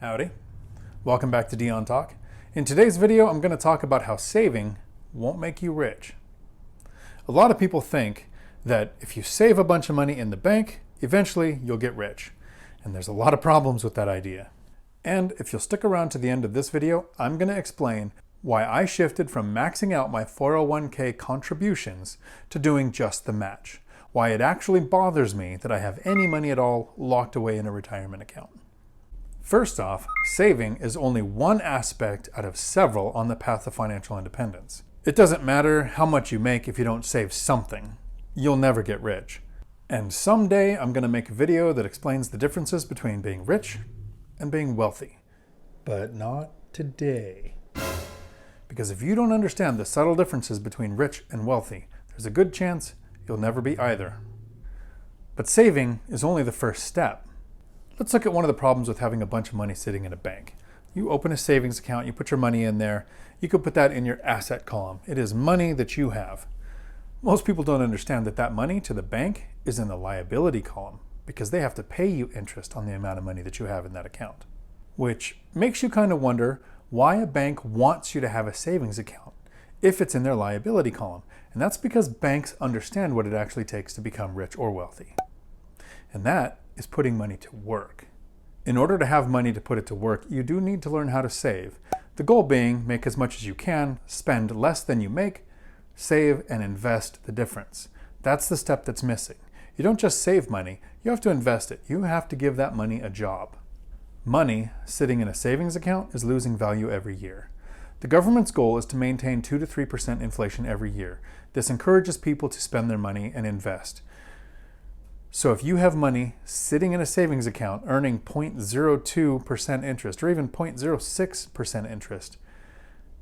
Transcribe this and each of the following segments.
Howdy. Welcome back to Dion Talk. In today's video, I'm going to talk about how saving won't make you rich. A lot of people think that if you save a bunch of money in the bank, eventually you'll get rich. And there's a lot of problems with that idea. And if you'll stick around to the end of this video, I'm going to explain why I shifted from maxing out my 401k contributions to doing just the match. Why it actually bothers me that I have any money at all locked away in a retirement account. First off, saving is only one aspect out of several on the path to financial independence. It doesn't matter how much you make if you don't save something. You'll never get rich. And someday I'm going to make a video that explains the differences between being rich and being wealthy. But not today. Because if you don't understand the subtle differences between rich and wealthy, there's a good chance you'll never be either. But saving is only the first step. Let's look at one of the problems with having a bunch of money sitting in a bank. You open a savings account, you put your money in there, you could put that in your asset column. It is money that you have. Most people don't understand that that money to the bank is in the liability column because they have to pay you interest on the amount of money that you have in that account. Which makes you kind of wonder why a bank wants you to have a savings account if it's in their liability column. And that's because banks understand what it actually takes to become rich or wealthy. And that is putting money to work. In order to have money to put it to work, you do need to learn how to save. The goal being, make as much as you can, spend less than you make, save and invest the difference. That's the step that's missing. You don't just save money, you have to invest it. You have to give that money a job. Money sitting in a savings account is losing value every year. The government's goal is to maintain 2 to 3% inflation every year. This encourages people to spend their money and invest. So if you have money sitting in a savings account earning 0.02% interest or even 0.06% interest,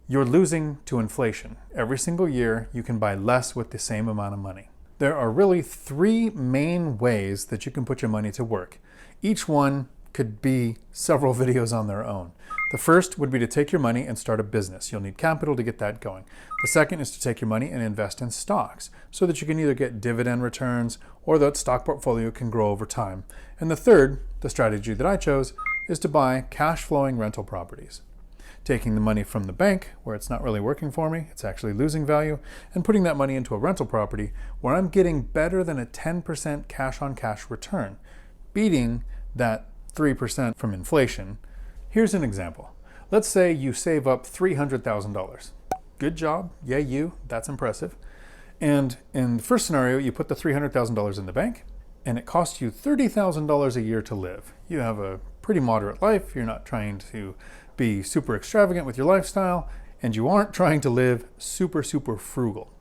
you're losing to inflation. Every single year, you can buy less with the same amount of money. There are really three main ways that you can put your money to work. Each one could be several videos on their own. The first would be to take your money and start a business. You'll need capital to get that going. The second is to take your money and invest in stocks so that you can either get dividend returns or that stock portfolio can grow over time. And the third, the strategy that I chose, is to buy cash flowing rental properties. Taking the money from the bank, where it's not really working for me, it's actually losing value, and putting that money into a rental property where I'm getting better than a 10% cash on cash return, beating that 3% from inflation. Here's an example. Let's say you save up $300,000. Good job, yay you, that's impressive. And in the first scenario, you put the $300,000 in the bank, and it costs you $30,000 a year to live. You have a pretty moderate life, you're not trying to be super extravagant with your lifestyle, and you aren't trying to live super frugal.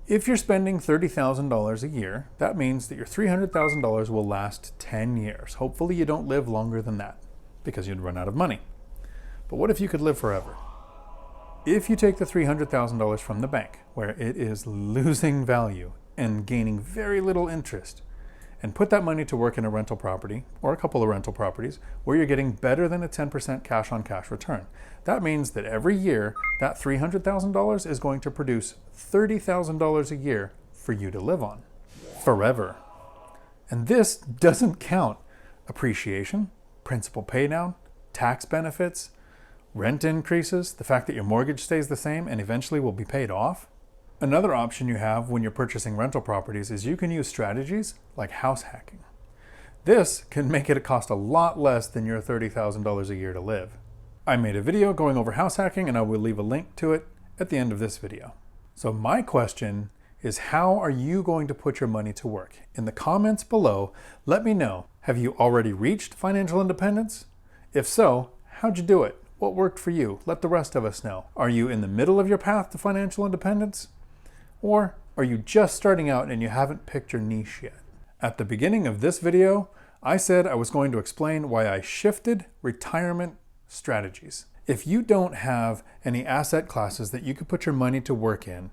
If you're spending $30,000 a year, that means that your $300,000 will last 10 years. Hopefully you don't live longer than that because you'd run out of money. But what if you could live forever? If you take the $300,000 from the bank, where it is losing value and gaining very little interest, and put that money to work in a rental property or a couple of rental properties where you're getting better than a 10% cash on cash return. That means that every year that $300,000 is going to produce $30,000 a year for you to live on forever. And this doesn't count appreciation, principal pay down, tax benefits, rent increases, the fact that your mortgage stays the same and eventually will be paid off. Another option you have when you're purchasing rental properties is you can use strategies like house hacking. This can make it cost a lot less than your $30,000 a year to live. I made a video going over house hacking and I will leave a link to it at the end of this video. So my question is, how are you going to put your money to work? In the comments below, let me know, have you already reached financial independence? If so, how'd you do it? What worked for you? Let the rest of us know. Are you in the middle of your path to financial independence? Or are you just starting out and you haven't picked your niche yet? At the beginning of this video, I said I was going to explain why I shifted retirement strategies. If you don't have any asset classes that you could put your money to work in,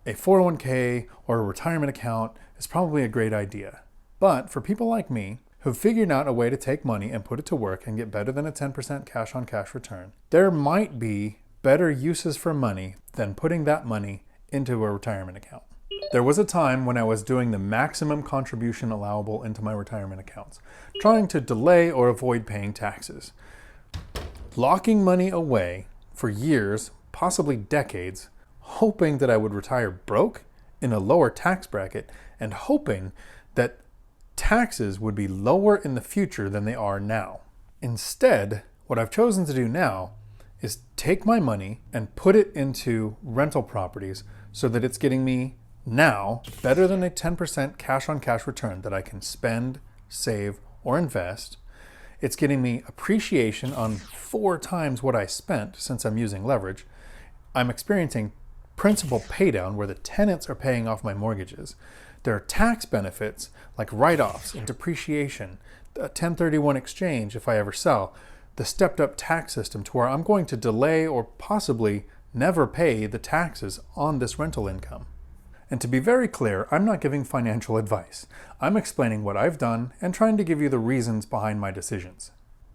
a 401k or a retirement account is probably a great idea. But for people like me who've figured out a way to take money and put it to work and get better than a 10% cash on cash return, there might be better uses for money than putting that money into a retirement account. There was a time when I was doing the maximum contribution allowable into my retirement accounts, trying to delay or avoid paying taxes. Locking money away for years, possibly decades, hoping that I would retire broke in a lower tax bracket and hoping that taxes would be lower in the future than they are now. Instead, what I've chosen to do now is take my money and put it into rental properties so that it's getting me now better than a 10% cash on cash return that I can spend, save, or invest. It's getting me appreciation on 4 times what I spent since I'm using leverage. I'm experiencing principal paydown where the tenants are paying off my mortgages. There are tax benefits like write-offs and depreciation, a 1031 exchange if I ever sell, the stepped up tax system to where I'm going to delay or possibly never pay the taxes on this rental income. And to be very clear, I'm not giving financial advice. I'm explaining what I've done and trying to give you the reasons behind my decisions.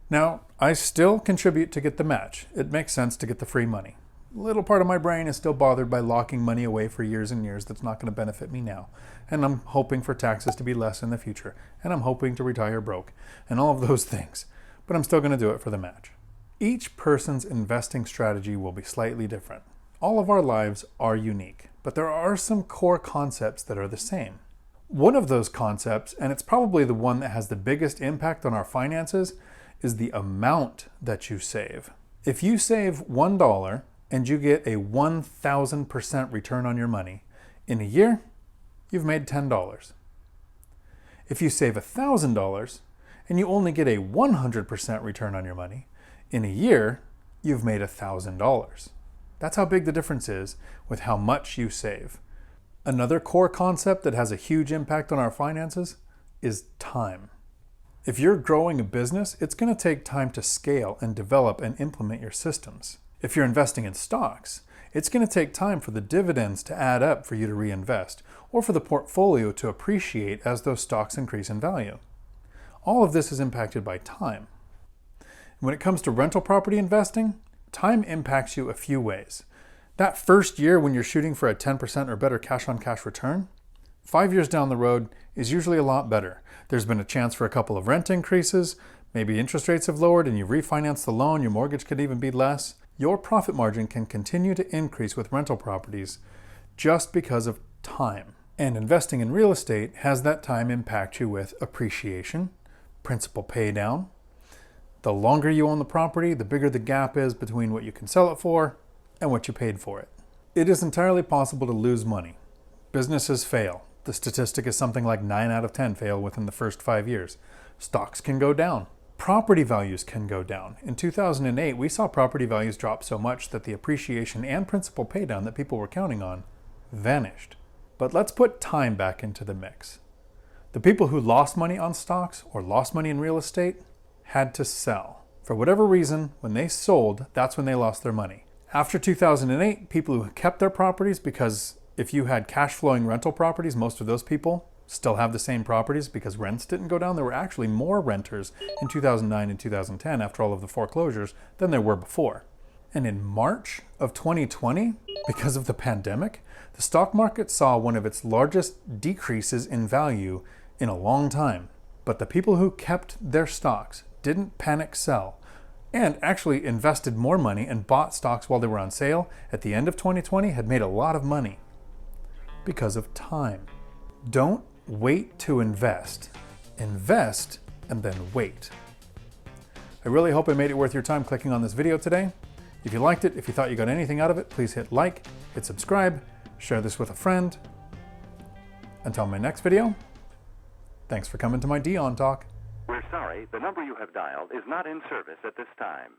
Now, I still contribute to get the match. It makes sense to get the free money. A little part of my brain is still bothered by locking money away for years and years that's not going to benefit me now. And I'm hoping for taxes to be less in the future. And I'm hoping to retire broke. And all of those things. But I'm still going to do it for the match. Each person's investing strategy will be slightly different. All of our lives are unique, but there are some core concepts that are the same. One of those concepts, and it's probably the one that has the biggest impact on our finances, is the amount that you save. If you save $1 and you get a 1,000% return on your money, in a year, you've made $10. If you save $1,000 and you only get a 100% return on your money, in a year, you've made $1,000. That's how big the difference is with how much you save. Another core concept that has a huge impact on our finances is time. If you're growing a business, it's going to take time to scale and develop and implement your systems. If you're investing in stocks, it's going to take time for the dividends to add up for you to reinvest, or for the portfolio to appreciate as those stocks increase in value. All of this is impacted by time. When it comes to rental property investing, time impacts you a few ways. That first year when you're shooting for a 10% or better cash on cash return, 5 years down the road is usually a lot better. There's been a chance for a couple of rent increases, maybe interest rates have lowered and you refinance the loan, your mortgage could even be less. Your profit margin can continue to increase with rental properties just because of time. And investing in real estate has that time impact you with appreciation, principal pay down. The longer you own the property, the bigger the gap is between what you can sell it for and what you paid for it. It is entirely possible to lose money. Businesses fail. The statistic is something like 9 out of 10 fail within the first 5 years. Stocks can go down. Property values can go down. In 2008, we saw property values drop so much that the appreciation and principal pay down that people were counting on vanished. But let's put time back into the mix. The people who lost money on stocks or lost money in real estate had to sell. For whatever reason, when they sold, that's when they lost their money. After 2008, people who kept their properties, because if you had cash flowing rental properties, most of those people still have the same properties because rents didn't go down. There were actually more renters in 2009 and 2010 after all of the foreclosures than there were before. And in March of 2020, because of the pandemic, the stock market saw one of its largest decreases in value in a long time. But the people who kept their stocks didn't panic sell and actually invested more money and bought stocks while they were on sale at the end of 2020 had made a lot of money because of time. Don't wait to invest. Invest and then wait. I really hope I made it worth your time clicking on this video today. If you liked it, if you thought you got anything out of it, please hit like, hit subscribe, share this with a friend. Until my next video, thanks for coming to my Dion Talk. We're sorry, the number you have dialed is not in service at this time.